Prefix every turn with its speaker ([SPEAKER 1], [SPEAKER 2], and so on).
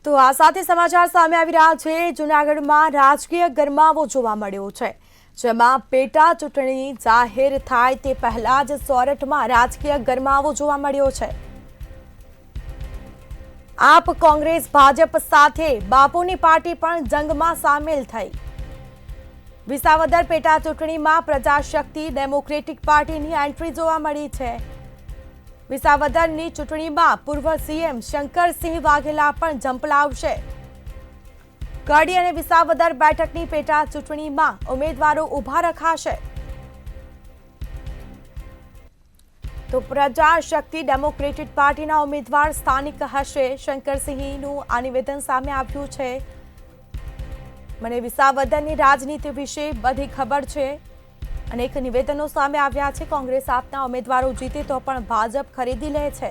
[SPEAKER 1] તો આ સાથે સમાચાર સામે આવી રહ્યા છે। જૂનાગઢમાં રાજકીય ગરમાવો જોવા મળ્યો છે, જેમાં પેટા ચૂંટણી જાહેર થાય તે પહેલા જ સોરઠમાં રાજકીય ગરમાવો જોવા મળ્યો છે। આપ કોંગ્રેસ ભાજપ સાથે બાપુની પાર્ટી પણ જંગમાં સામેલ થઈ। વિસાવદર પેટા ચૂંટણીમાં પ્રજાશક્તિ ડેમોક્રેટિક પાર્ટીની એન્ટ્રી જોવા મળી છે। વિસાવદરની ચૂંટણીમાં પૂર્વ સીએમ શંકરસિંહ વાઘેલા પણ ઝંપલાવશે। કડી અને વિસાવદર બેઠકની પેટા ચૂંટણીમાં ઉમેદવારો ઊભા રખાશે। તો પ્રજાશક્તિ ડેમોક્રેટિક પાર્ટીના ઉમેદવાર સ્થાનિક હશે। શંકરસિંહનું આ નિવેદન સામે આવ્યું છે। મને વિસાવદરની રાજનીતિ વિશે બધી ખબર છે। અનેક નિવેદનો સામે આવ્યા છે। કોંગ્રેસ આપના ઉમેદવારો જીતે તો પણ ભાજપ ખરીદી લે છે।